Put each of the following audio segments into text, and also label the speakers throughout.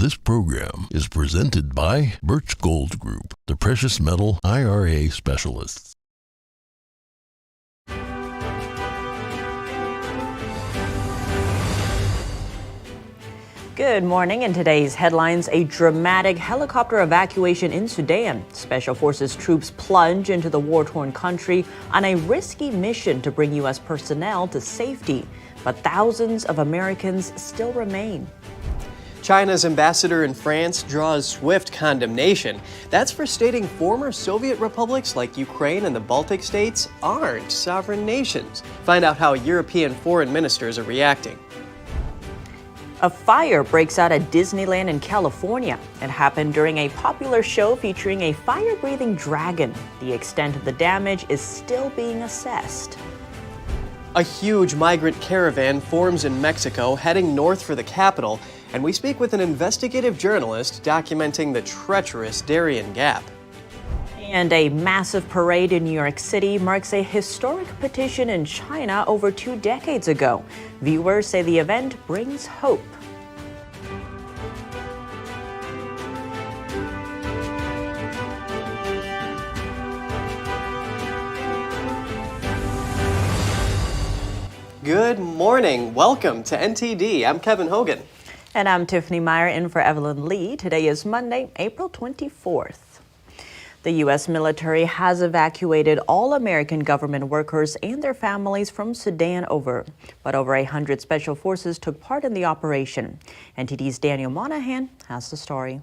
Speaker 1: This program is presented by Birch Gold Group, the precious metal IRA specialists.
Speaker 2: Good morning. In today's headlines, a dramatic helicopter evacuation in Sudan. Special Forces troops plunge into the war-torn country on a risky mission to bring U.S. personnel to safety. But thousands of Americans still remain.
Speaker 3: China's ambassador in France draws swift condemnation. That's for stating former Soviet republics like Ukraine and the Baltic states aren't sovereign nations. Find out how European foreign ministers are reacting.
Speaker 2: A fire breaks out at Disneyland in California. It happened during a popular show featuring a fire-breathing dragon. The extent of the damage is still being assessed.
Speaker 3: A huge migrant caravan forms in Mexico, heading north for the capital, and we speak with an investigative journalist documenting the treacherous Darien Gap.
Speaker 2: And a massive parade in New York City marks a historic petition in China over 2 decades ago. Viewers say the event brings hope.
Speaker 3: Good morning. Welcome to NTD. I'm Kevin Hogan.
Speaker 2: And I'm Tiffany Meyer in for Evelyn Lee. Today is Monday, April 24th. The U.S. military has evacuated all American government workers and their families from Sudan but over 100 special forces took part in the operation. NTD's Daniel Monahan has the story.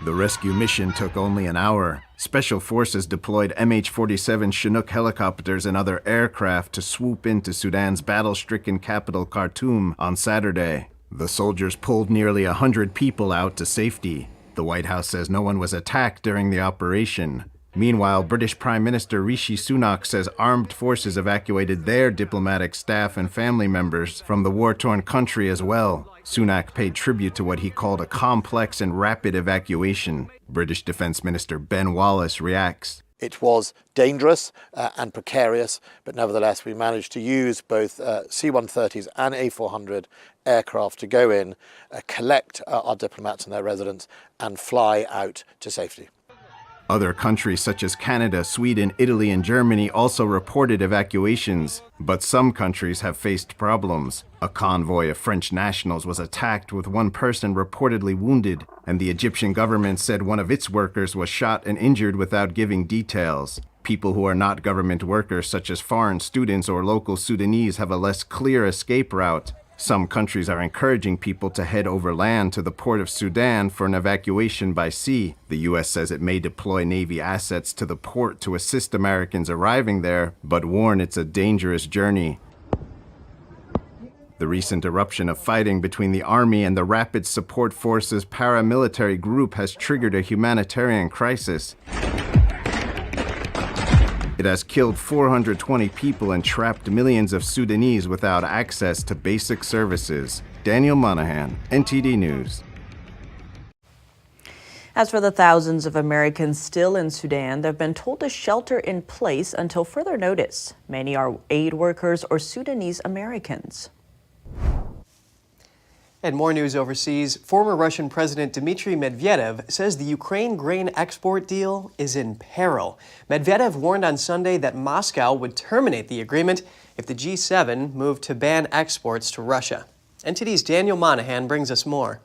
Speaker 4: The rescue mission took only an hour. Special forces deployed MH-47 Chinook helicopters and other aircraft to swoop into Sudan's battle-stricken capital Khartoum on Saturday. The soldiers pulled nearly 100 people out to safety. The White House says no one was attacked during the operation. Meanwhile, British Prime Minister Rishi Sunak says armed forces evacuated their diplomatic staff and family members from the war-torn country as well. Sunak paid tribute to what he called a complex and rapid evacuation. British Defence Minister Ben Wallace reacts.
Speaker 5: It was dangerous and precarious, but nevertheless we managed to use both C-130s and A-400 aircraft to go in, collect our diplomats and their residents, and fly out to safety.
Speaker 4: Other countries such as Canada, Sweden, Italy, and Germany also reported evacuations, but some countries have faced problems. A convoy of French nationals was attacked with one person reportedly wounded, and the Egyptian government said one of its workers was shot and injured without giving details. People who are not government workers, such as foreign students or local Sudanese, have a less clear escape route. Some countries are encouraging people to head overland to the port of Sudan for an evacuation by sea. The U.S. says it may deploy Navy assets to the port to assist Americans arriving there, but warn it's a dangerous journey. The recent eruption of fighting between the Army and the Rapid Support Forces paramilitary group has triggered a humanitarian crisis. It has killed 420 people and trapped millions of Sudanese without access to basic services. Daniel Monahan, NTD News.
Speaker 2: As for the thousands of Americans still in Sudan, they've been told to shelter in place until further notice. Many are aid workers or Sudanese Americans.
Speaker 3: And more news overseas. Former Russian President Dmitry Medvedev says the Ukraine grain export deal is in peril. Medvedev warned on Sunday that Moscow would terminate the agreement if the G7 moved to ban exports to Russia. NTD's Daniel Monahan brings us more.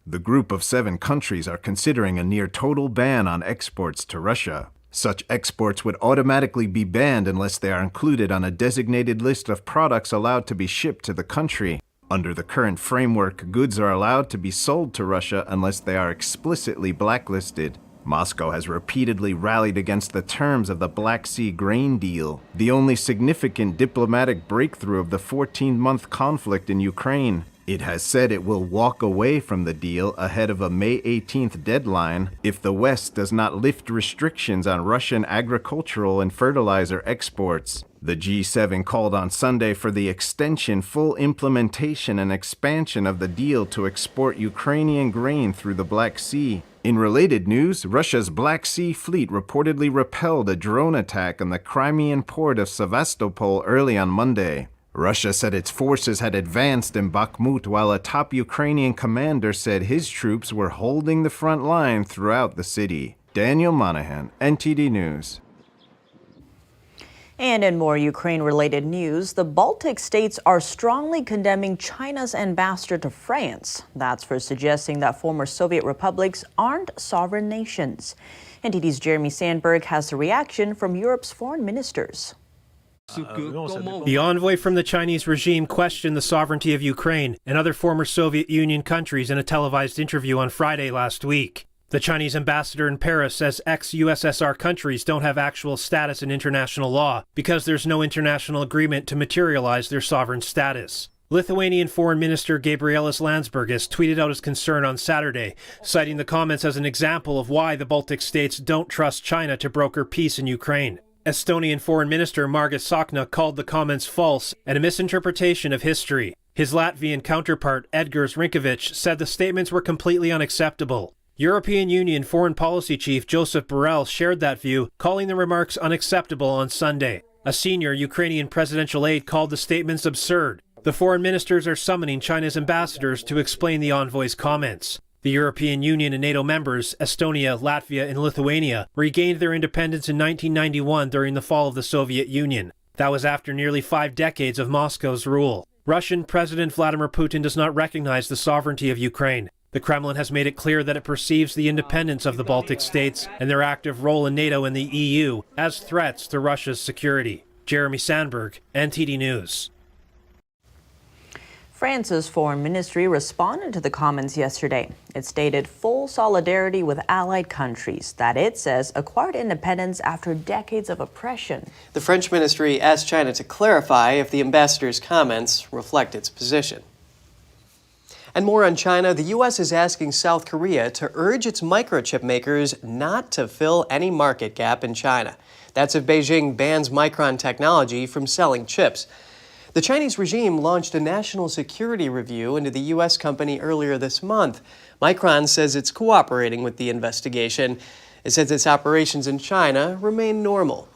Speaker 4: The group of 7 countries are considering a near-total ban on exports to Russia. Such exports would automatically be banned unless they are included on a designated list of products allowed to be shipped to the country. Under the current framework, goods are allowed to be sold to Russia unless they are explicitly blacklisted. Moscow has repeatedly rallied against the terms of the Black Sea grain deal, the only significant diplomatic breakthrough of the 14-month conflict in Ukraine. It has said it will walk away from the deal ahead of a May 18th deadline if the West does not lift restrictions on Russian agricultural and fertilizer exports. The G7 called on Sunday for the extension, full implementation, and expansion of the deal to export Ukrainian grain through the Black Sea. In related news, Russia's Black Sea Fleet reportedly repelled a drone attack on the Crimean port of Sevastopol early on Monday. Russia said its forces had advanced in Bakhmut, while a top Ukrainian commander said his troops were holding the front line throughout the city. Daniel Monahan, NTD News.
Speaker 2: And in more Ukraine-related news, the Baltic states are strongly condemning China's ambassador to France. That's for suggesting that former Soviet republics aren't sovereign nations. NTD's Jeremy Sandberg has the reaction from Europe's foreign ministers.
Speaker 6: The envoy from the Chinese regime questioned the sovereignty of Ukraine and other former Soviet Union countries in a televised interview on Friday last week. The Chinese ambassador in Paris says ex-USSR countries don't have actual status in international law because there's no international agreement to materialize their sovereign status. Lithuanian Foreign Minister Gabrielis Landsbergis tweeted out his concern on Saturday, citing the comments as an example of why the Baltic states don't trust China to broker peace in Ukraine. Estonian Foreign Minister Margus Tsahkna called the comments false and a misinterpretation of history. His Latvian counterpart Edgars Rinkevičs said the statements were completely unacceptable. European Union Foreign Policy Chief Joseph Peril shared that view, calling the remarks unacceptable on Sunday. A senior Ukrainian presidential aide called the statements absurd. The foreign ministers are summoning China's ambassadors to explain the envoy's comments. The European Union and NATO members, Estonia, Latvia, and Lithuania, regained their independence in 1991 during the fall of the Soviet Union. That was after nearly 5 decades of Moscow's rule. Russian President Vladimir Putin does not recognize the sovereignty of Ukraine. The Kremlin has made it clear that it perceives the independence of the Baltic states and their active role in NATO and the EU as threats to Russia's security. Jeremy Sandberg, NTD News.
Speaker 2: France's foreign ministry responded to the comments yesterday. It stated full solidarity with allied countries that it says acquired independence after decades of oppression.
Speaker 3: The French ministry asked China to clarify if the ambassador's comments reflect its position. And more on China, the U.S. is asking South Korea to urge its microchip makers not to fill any market gap in China. That's if Beijing bans Micron technology from selling chips. The Chinese regime launched a national security review into the U.S. company earlier this month. Micron says it's cooperating with the investigation. It says its operations in China remain normal.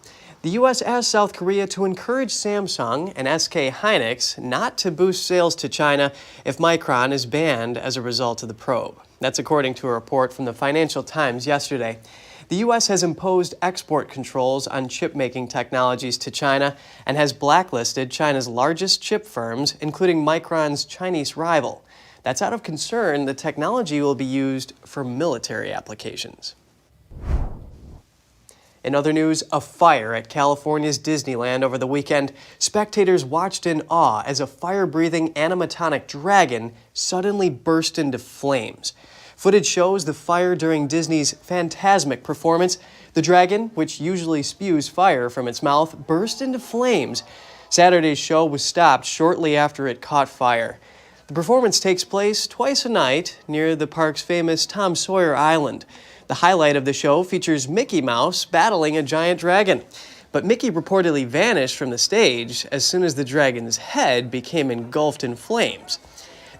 Speaker 3: The U.S. asked South Korea to encourage Samsung and SK Hynix not to boost sales to China if Micron is banned as a result of the probe. That's according to a report from the Financial Times yesterday. The U.S. has imposed export controls on chip-making technologies to China and has blacklisted China's largest chip firms, including Micron's Chinese rival. That's out of concern the technology will be used for military applications. In other news, a fire at California's Disneyland over the weekend. Spectators watched in awe as a fire-breathing animatronic dragon suddenly burst into flames. Footage shows the fire during Disney's Phantasmic performance. The dragon, which usually spews fire from its mouth, burst into flames. Saturday's show was stopped shortly after it caught fire. The performance takes place twice a night near the park's famous Tom Sawyer Island. The highlight of the show features Mickey Mouse battling a giant dragon. But Mickey reportedly vanished from the stage as soon as the dragon's head became engulfed in flames.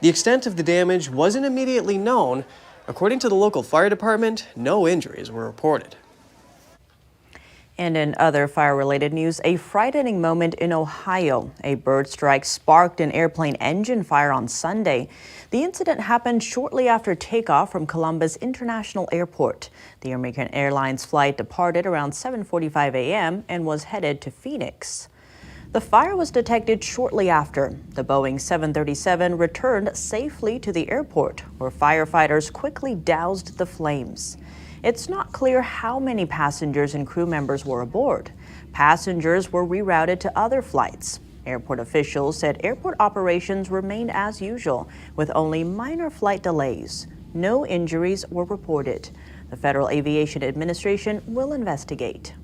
Speaker 3: The extent of the damage wasn't immediately known. According to the local fire department, no injuries were reported.
Speaker 2: And in other fire-related news, a frightening moment in Ohio. A bird strike sparked an airplane engine fire on Sunday. The incident happened shortly after takeoff from Columbus International Airport. The American Airlines flight departed around 7:45 a.m. and was headed to Phoenix. The fire was detected shortly after. The Boeing 737 returned safely to the airport, where firefighters quickly doused the flames. It's not clear how many passengers and crew members were aboard. Passengers were rerouted to other flights. Airport officials said airport operations remained as usual, with only minor flight delays. No injuries were reported. The Federal Aviation Administration will investigate.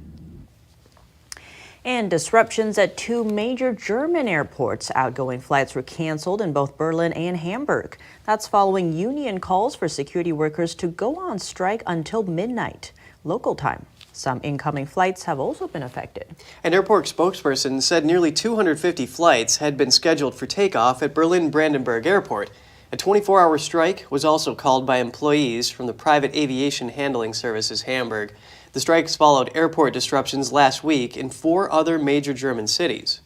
Speaker 2: And disruptions at 2 major German airports. Outgoing flights were canceled in both Berlin and Hamburg. That's following union calls for security workers to go on strike until midnight, local time. Some incoming flights have also been affected.
Speaker 3: An airport spokesperson said nearly 250 flights had been scheduled for takeoff at Berlin-Brandenburg Airport. A 24-hour strike was also called by employees from the private aviation handling services Hamburg. The strikes followed airport disruptions last week in 4 other major German cities.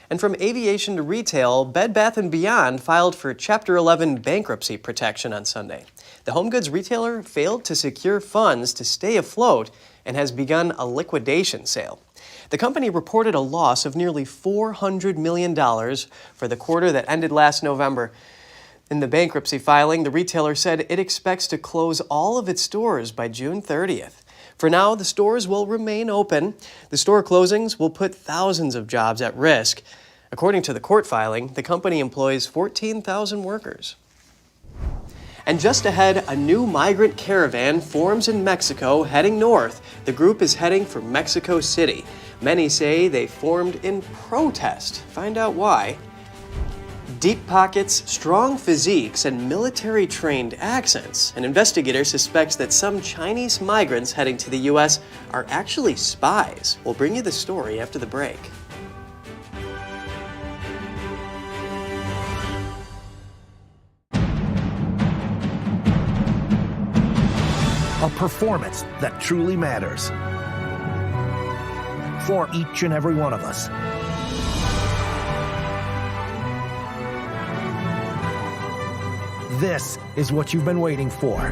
Speaker 3: And from aviation to retail, Bed Bath & Beyond filed for Chapter 11 bankruptcy protection on Sunday. The home goods retailer failed to secure funds to stay afloat and has begun a liquidation sale. The company reported a loss of nearly $400 million for the quarter that ended last November. In the bankruptcy filing, the retailer said it expects to close all of its stores by June 30th. For now, the stores will remain open. The store closings will put thousands of jobs at risk. According to the court filing, the company employs 14,000 workers. And just ahead, a new migrant caravan forms in Mexico heading north. The group is heading for Mexico City. Many say they formed in protest. Find out why. Deep pockets, strong physiques, and military-trained accents. An investigator suspects that some Chinese migrants heading to the U.S. are actually spies. We'll bring you the story after the break.
Speaker 7: A performance that truly matters for each and every one of us. This is what you've been waiting for.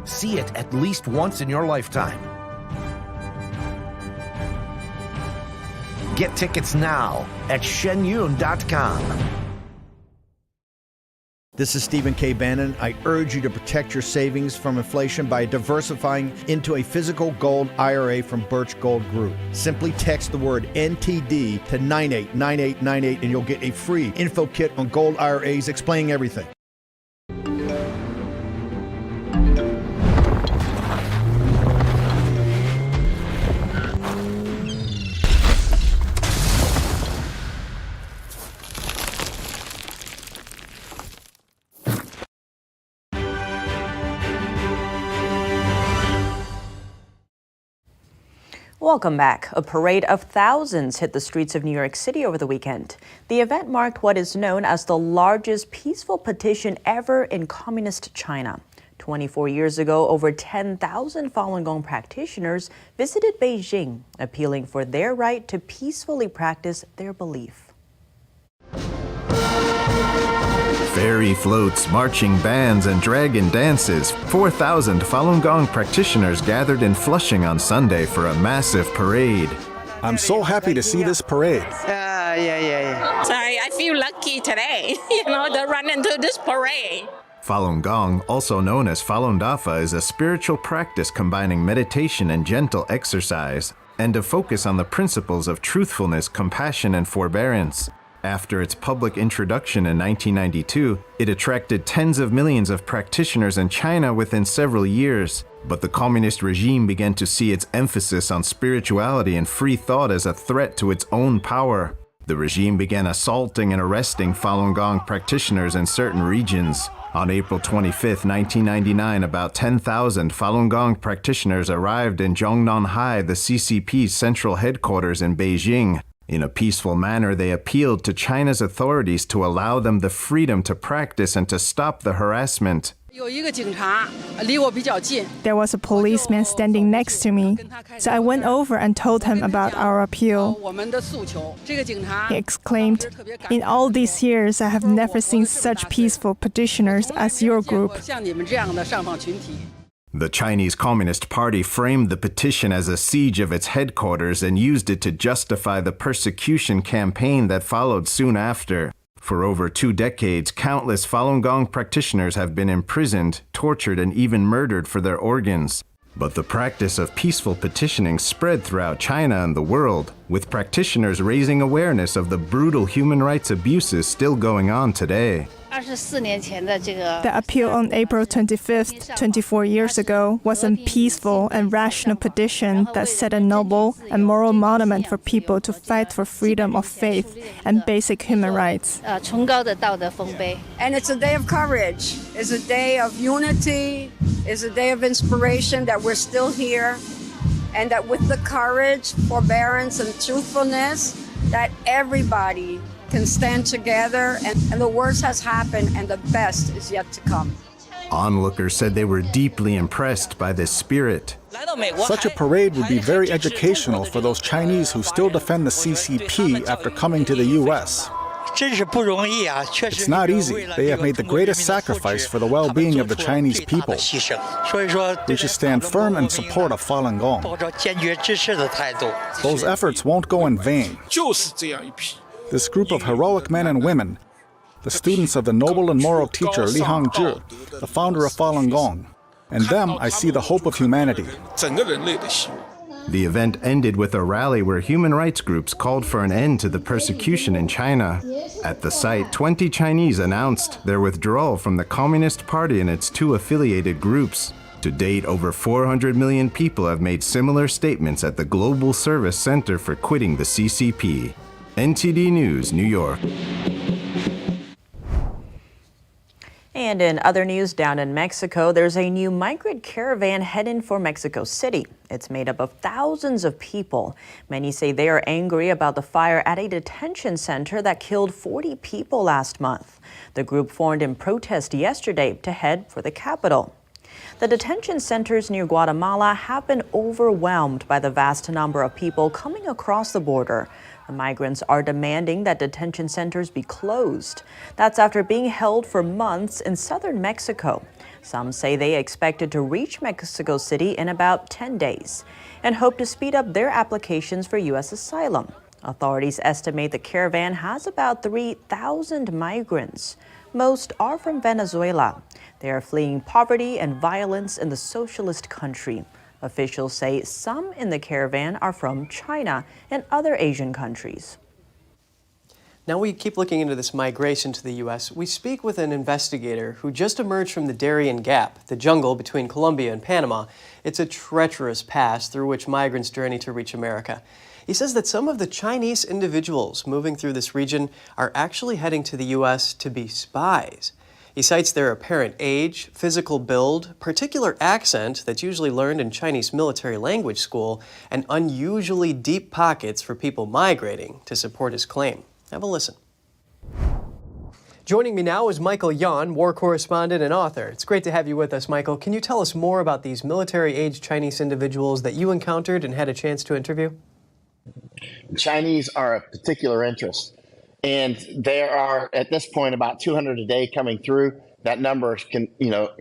Speaker 7: See it at least once in your lifetime. Get tickets now at shenyun.com.
Speaker 8: This is Stephen K. Bannon. I urge you to protect your savings from inflation by diversifying into a physical gold IRA from Birch Gold Group. Simply text the word NTD to 989898 and you'll get a free info kit on gold IRAs explaining everything.
Speaker 2: Welcome back. A parade of thousands hit the streets of New York City over the weekend. The event marked what is known as the largest peaceful petition ever in communist China. 24 years ago, over 10,000 Falun Gong practitioners visited Beijing, appealing for their right to peacefully practice their belief.
Speaker 4: Ferry floats, marching bands, and dragon dances. 4,000 Falun Gong practitioners gathered in Flushing on Sunday for a massive parade.
Speaker 9: I'm so happy to see this parade.
Speaker 10: I feel lucky today, to run into this parade.
Speaker 4: Falun Gong, also known as Falun Dafa, is a spiritual practice combining meditation and gentle exercise, and a focus on the principles of truthfulness, compassion, and forbearance. After its public introduction in 1992, it attracted tens of millions of practitioners in China within several years. But the communist regime began to see its emphasis on spirituality and free thought as a threat to its own power. The regime began assaulting and arresting Falun Gong practitioners in certain regions. On April 25, 1999, about 10,000 Falun Gong practitioners arrived in Zhongnanhai, the CCP's central headquarters in Beijing. In a peaceful manner, they appealed to China's authorities to allow them the freedom to practice and to stop the harassment.
Speaker 11: There was a policeman standing next to me, so I went over and told him about our appeal. He exclaimed, "In all these years, I have never seen such peaceful petitioners as your group."
Speaker 4: The Chinese Communist Party framed the petition as a siege of its headquarters and used it to justify the persecution campaign that followed soon after. For over 2 decades, countless Falun Gong practitioners have been imprisoned, tortured, and even murdered for their organs. But the practice of peaceful petitioning spread throughout China and the world, with practitioners raising awareness of the brutal human rights abuses still going on today.
Speaker 11: The appeal on April 25th, 24 years ago, was a peaceful and rational petition that set a noble and moral monument for people to fight for freedom of faith and basic human rights.
Speaker 12: And it's a day of courage. It's a day of unity. It's a day of inspiration that we're still here, and that with the courage, forbearance, and truthfulness, that everybody can stand together, and the worst has happened and the best is yet to come.
Speaker 4: Onlookers said they were deeply impressed by this spirit.
Speaker 9: Such a parade would be very educational for those Chinese who still defend the CCP after coming to the U.S. It's not easy. They have made the greatest sacrifice for the well-being of the Chinese people. We should stand firm in support of Falun Gong. Those efforts won't go in vain. This group of heroic men and women, the students of the noble and moral teacher Li Hongzhi, the founder of Falun Gong, in them I see the hope of humanity.
Speaker 4: The event ended with a rally where human rights groups called for an end to the persecution in China. At the site, 20 Chinese announced their withdrawal from the Communist Party and its 2 affiliated groups. To date, over 400 million people have made similar statements at the Global Service Center for quitting the CCP. NTD News, New York.
Speaker 2: And in other news, down in Mexico, there's a new migrant caravan heading for Mexico City. It's made up of thousands of people. Many say they are angry about the fire at a detention center that killed 40 people last month. The group formed in protest yesterday to head for the capital. The detention centers near Guatemala have been overwhelmed by the vast number of people coming across the border. The migrants are demanding that detention centers be closed. That's after being held for months in southern Mexico. Some say they expected to reach Mexico City in about 10 days and hope to speed up their applications for U.S. asylum. Authorities estimate the caravan has about 3,000 migrants. Most are from Venezuela. They are fleeing poverty and violence in the socialist country. Officials say some in the caravan are from China and other Asian countries.
Speaker 3: Now we keep looking into this migration to the U.S. We speak with an investigator who just emerged from the Darien Gap, the jungle between Colombia and Panama. It's a treacherous pass through which migrants journey to reach America. He says that some of the Chinese individuals moving through this region are actually heading to the U.S. to be spies. He cites their apparent age, physical build, particular accent that's usually learned in Chinese military language school, and unusually deep pockets for people migrating to support his claim. Have a listen. Joining me now is Michael Yan, war correspondent and author. It's great to have you with us, Michael. Can you tell us more about these military-age Chinese individuals that you encountered and had a chance to interview?
Speaker 13: Chinese are a particular interest. And there are, at this point, about 200 a day coming through. That number can,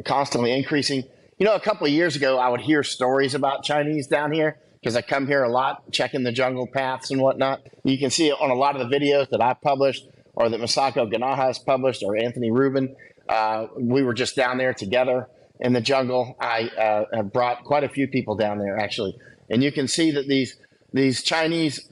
Speaker 13: constantly increasing. A couple of years ago, I would hear stories about Chinese down here because I come here a lot, checking the jungle paths and whatnot. You can see it on a lot of the videos that I've published or that Masako Ganaha has published or Anthony Rubin. We were just down there together in the jungle. I have brought quite a few people down there, actually. And you can see that these Chinese,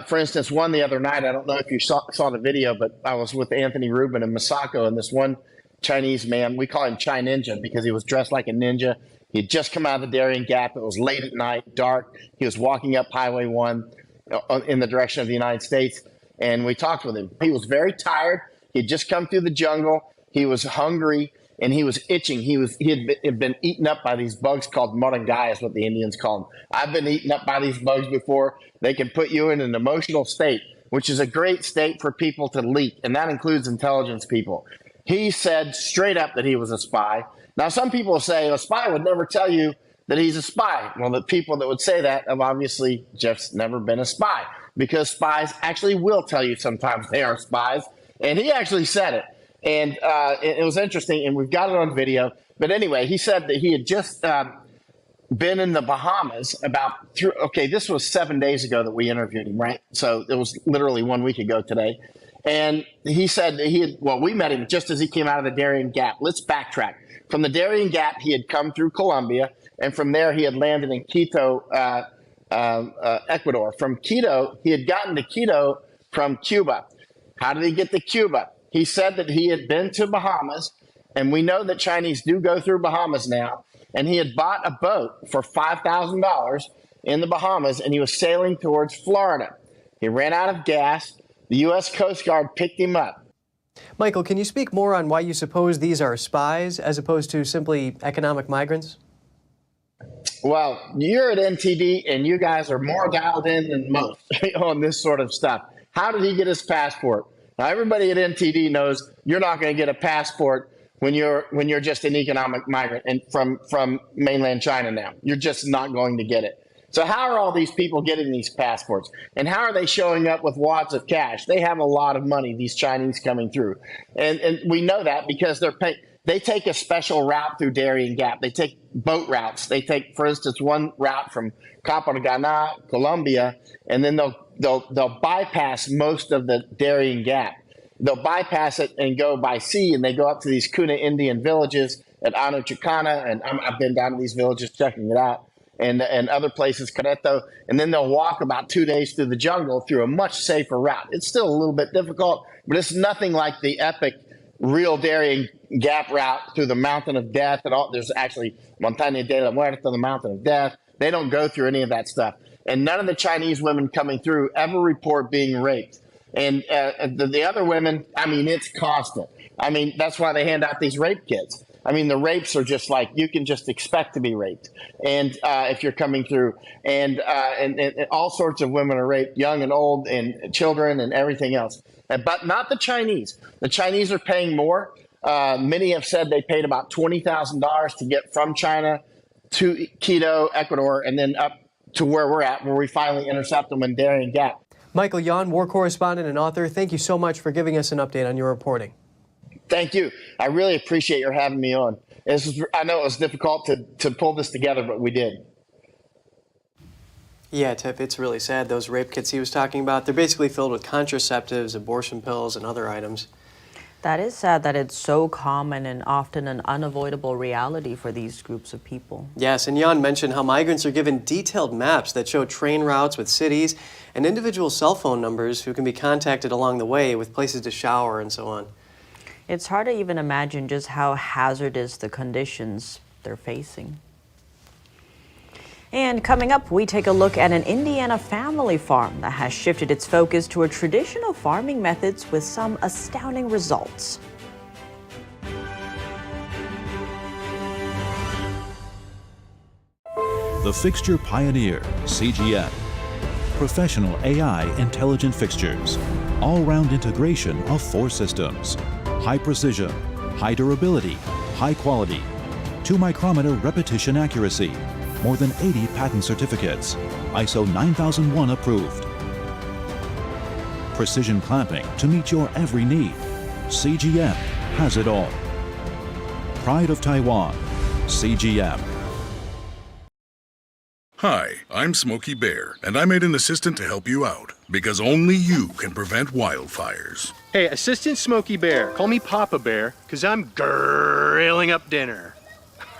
Speaker 13: for instance, one the other night, I don't know if you saw the video, but I was with Anthony Rubin and Masako, and this one Chinese man, we call him Chi Ninja because he was dressed like a ninja. He had just come out of the Darien Gap. It was late at night, dark. He was walking up Highway 1 in the direction of the United States, and we talked with him. He was very tired. He had just come through the jungle. He was hungry, and he was itching. He had been eaten up by these bugs called morangai, is what the Indians call them. I've been eaten up by these bugs before. They can put you in an emotional state, which is a great state for people to leak, and that includes intelligence people. He said straight up that he was a spy. Now, some people say a spy would never tell you that he's a spy. Well, the people that would say that have obviously just never been a spy, because spies actually will tell you sometimes they are spies, and he actually said it. And it was interesting, and we've got it on video. But anyway, he said that he had just been in the Bahamas this was 7 days ago that we interviewed him, right? So it was literally 1 week ago today. And he said that we met him just as he came out of the Darien Gap. Let's backtrack. From the Darien Gap, he had come through Colombia, and from there he had landed in Quito, Ecuador. From Quito, he had gotten to Quito from Cuba. How did he get to Cuba? He said that he had been to Bahamas, and we know that Chinese do go through Bahamas now, and he had bought a boat for $5,000 in the Bahamas, and he was sailing towards Florida. He ran out of gas. The U.S. Coast Guard picked him up.
Speaker 3: Michael, can you speak more on why you suppose these are spies as opposed to simply economic migrants?
Speaker 13: Well, you're at NTD, and you guys are more dialed in than most on this sort of stuff. How did he get his passport? Now, everybody at NTD knows you're not going to get a passport when you're just an economic migrant and from mainland China now. You're just not going to get it. So how are all these people getting these passports? And how are they showing up with wads of cash? They have a lot of money, these Chinese coming through. And we know that because they take a special route through Darien Gap. They take boat routes. They take, for instance, one route from Cartagena, Colombia, and then they'll bypass most of the Darien Gap. They'll bypass it and go by sea, and they go up to these Kuna Indian villages at Anuchikana, and I've been down to these villages checking it out, and other places, Querétaro, and then they'll walk about 2 days through the jungle through a much safer route. It's still a little bit difficult, but it's nothing like the epic real Darien Gap route through the Mountain of Death. And all, there's actually Montaña de la Muerte, the Mountain of Death. They don't go through any of that stuff. And none of the Chinese women coming through ever report being raped. And the other women, I mean, it's constant. I mean, that's why they hand out these rape kits. I mean, the rapes are just like, you can just expect to be raped. And if you're coming through, and all sorts of women are raped, young and old, and children and everything else. But not the Chinese. The Chinese are paying more. Many have said they paid about $20,000 to get from China to Quito, Ecuador, and then up to where we're at, where we finally intercept them in Darien Gap.
Speaker 3: Michael Yon, war correspondent and author, thank you so much for giving us an update on your reporting.
Speaker 13: Thank you. I really appreciate your having me on. I know it was difficult to pull this together, but we did.
Speaker 3: Yeah, Tiff, it's really sad. Those rape kits he was talking about, they're basically filled with contraceptives, abortion pills, and other items.
Speaker 2: That is sad that it's so common and often an unavoidable reality for these groups of people.
Speaker 3: Yes, and Jan mentioned how migrants are given detailed maps that show train routes with cities and individual cell phone numbers who can be contacted along the way with places to shower and so on.
Speaker 2: It's hard to even imagine just how hazardous the conditions they're facing. And coming up, we take a look at an Indiana family farm that has shifted its focus toward traditional farming methods with some astounding results.
Speaker 14: The Fixture Pioneer, CGM. Professional AI intelligent fixtures. All-round integration of 4 systems. High precision, high durability, high quality. 2-micrometer repetition accuracy. More than 80 patent certificates. ISO 9001 approved. Precision clamping to meet your every need. CGM has it all. Pride of Taiwan. CGM.
Speaker 15: Hi, I'm Smokey Bear, and I made an assistant to help you out, because only you can prevent wildfires.
Speaker 16: Hey, Assistant Smokey Bear, call me Papa Bear, because I'm grilling up dinner.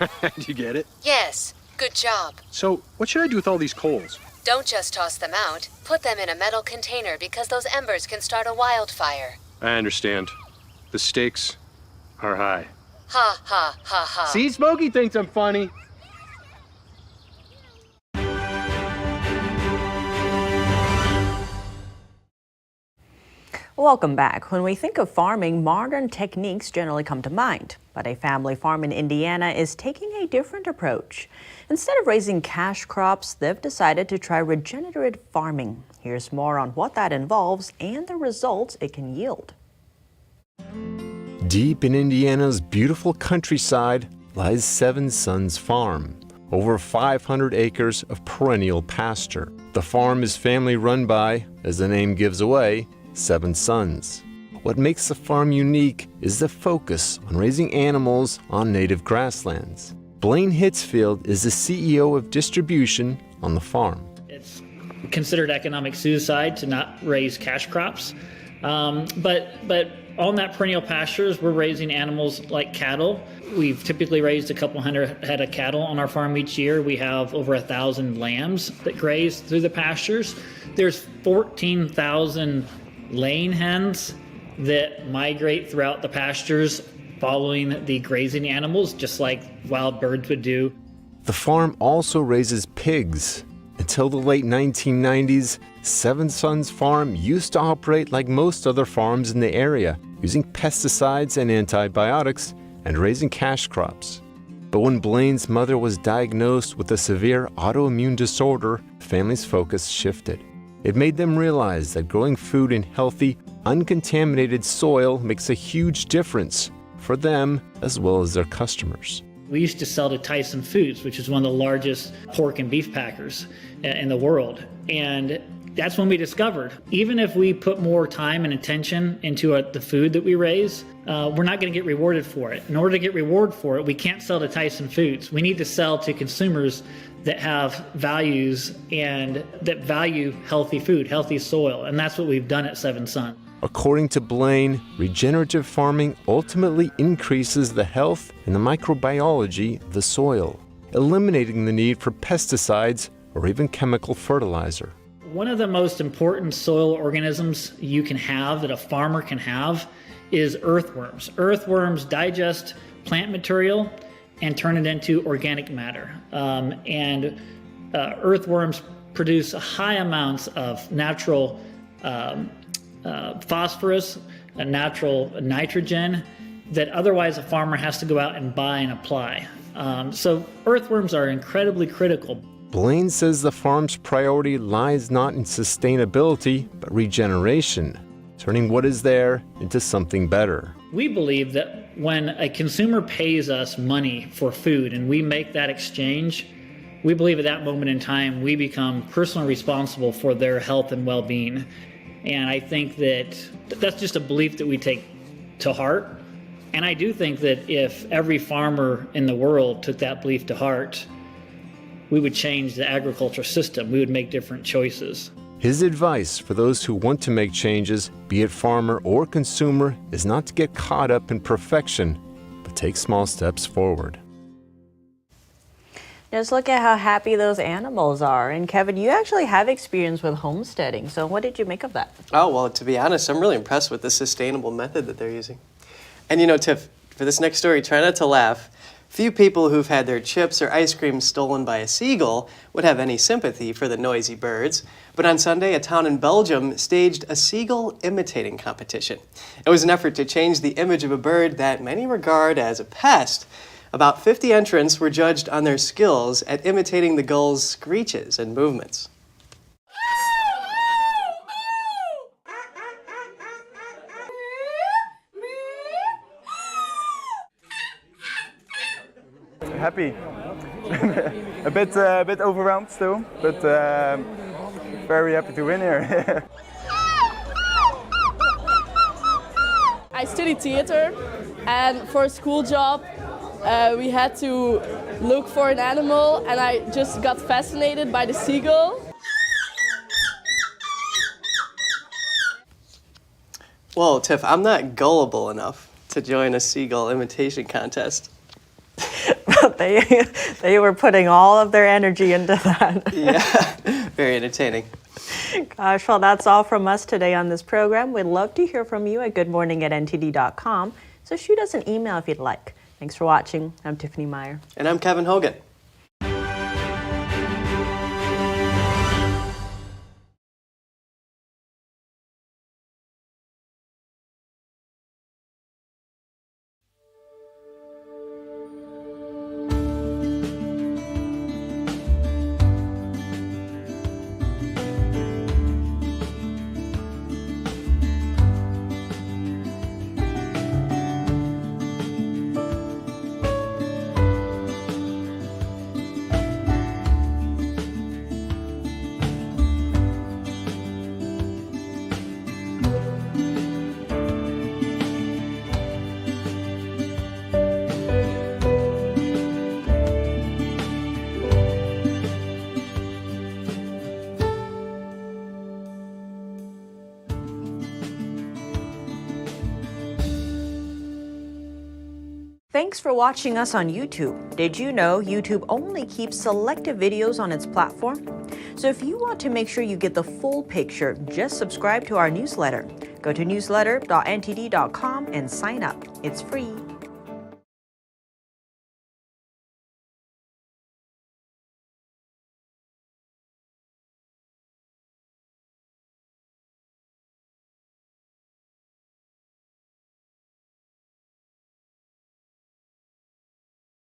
Speaker 16: Do you get it?
Speaker 17: Yes, good job.
Speaker 16: So, what should I do with all these coals?
Speaker 17: Don't just toss them out. Put them in a metal container because those embers can start a wildfire.
Speaker 16: I understand. The stakes are high.
Speaker 17: Ha, ha, ha, ha.
Speaker 16: See, Smokey thinks I'm funny.
Speaker 2: Welcome back. When we think of farming, modern techniques generally come to mind. But a family farm in Indiana is taking a different approach. Instead of raising cash crops, they've decided to try regenerative farming. Here's more on what that involves and the results it can yield.
Speaker 18: Deep in Indiana's beautiful countryside lies Seven Sons Farm. Over 500 acres of perennial pasture. The farm is family run by, as the name gives away, 7 sons. What makes the farm unique is the focus on raising animals on native grasslands. Blaine Hitzfield is the CEO of distribution on the farm.
Speaker 19: It's considered economic suicide to not raise cash crops, but on that perennial pastures, we're raising animals like cattle. We've typically raised a couple hundred head of cattle on our farm each year. We have over 1,000 lambs that graze through the pastures. There's 14,000 laying hens that migrate throughout the pastures following the grazing animals, just like wild birds would do.
Speaker 18: The farm also raises pigs. Until the late 1990s, Seven Sons Farm used to operate like most other farms in the area, using pesticides and antibiotics and raising cash crops. But when Blaine's mother was diagnosed with a severe autoimmune disorder, the family's focus shifted. It made them realize that growing food in healthy, uncontaminated soil makes a huge difference for them as well as their customers.
Speaker 19: We used to sell to Tyson Foods, which is one of the largest pork and beef packers in the world. And that's when we discovered, even if we put more time and attention into the food that we raise, we're not going to get rewarded for it. In order to get rewarded for it, we can't sell to Tyson Foods. We need to sell to consumers that have values and that value healthy food, healthy soil. And that's what we've done at Seven Sons.
Speaker 18: According to Blaine, regenerative farming ultimately increases the health and the microbiology of the soil, eliminating the need for pesticides or even chemical fertilizer.
Speaker 19: One of the most important soil organisms you can have, that a farmer can have, is earthworms. Earthworms digest plant material and turn it into organic matter. Earthworms produce high amounts of natural phosphorus, a natural nitrogen that otherwise a farmer has to go out and buy and apply. So earthworms are incredibly critical.
Speaker 18: Blaine says the farm's priority lies not in sustainability, but regeneration, turning what is there into something better.
Speaker 19: We believe that when a consumer pays us money for food and we make that exchange, we believe at that moment in time we become personally responsible for their health and well-being. And I think that that's just a belief that we take to heart. And I do think that if every farmer in the world took that belief to heart, we would change the agriculture system. We would make different choices.
Speaker 18: His advice for those who want to make changes, be it farmer or consumer, is not to get caught up in perfection, but take small steps forward.
Speaker 2: Just look at how happy those animals are. And Kevin, you actually have experience with homesteading. So what did you make of that?
Speaker 3: Oh, well, to be honest, I'm really impressed with the sustainable method that they're using. And you know, Tiff, for this next story, try not to laugh. Few people who've had their chips or ice cream stolen by a seagull would have any sympathy for the noisy birds. But on Sunday, a town in Belgium staged a seagull imitating competition. It was an effort to change the image of a bird that many regard as a pest. About 50 entrants were judged on their skills at imitating the gull's screeches and movements.
Speaker 20: Happy. a bit overwhelmed still, but very happy to win here.
Speaker 21: I study theater, and for a school job we had to look for an animal, and I just got fascinated by the seagull.
Speaker 3: Whoa, Tiff, I'm not gullible enough to join a seagull imitation contest.
Speaker 2: They were putting all of their energy into that.
Speaker 3: Yeah, very entertaining.
Speaker 2: Gosh, well, that's all from us today on this program. We'd love to hear from you at goodmorning@ntd.com. So shoot us an email if you'd like. Thanks for watching. I'm Tiffany Meyer.
Speaker 3: And I'm Kevin Hogan.
Speaker 2: Thanks for watching us on YouTube. Did you know YouTube only keeps selective videos on its platform? So if you want to make sure you get the full picture, just subscribe to our newsletter. Go to newsletter.ntd.com and sign up. It's free.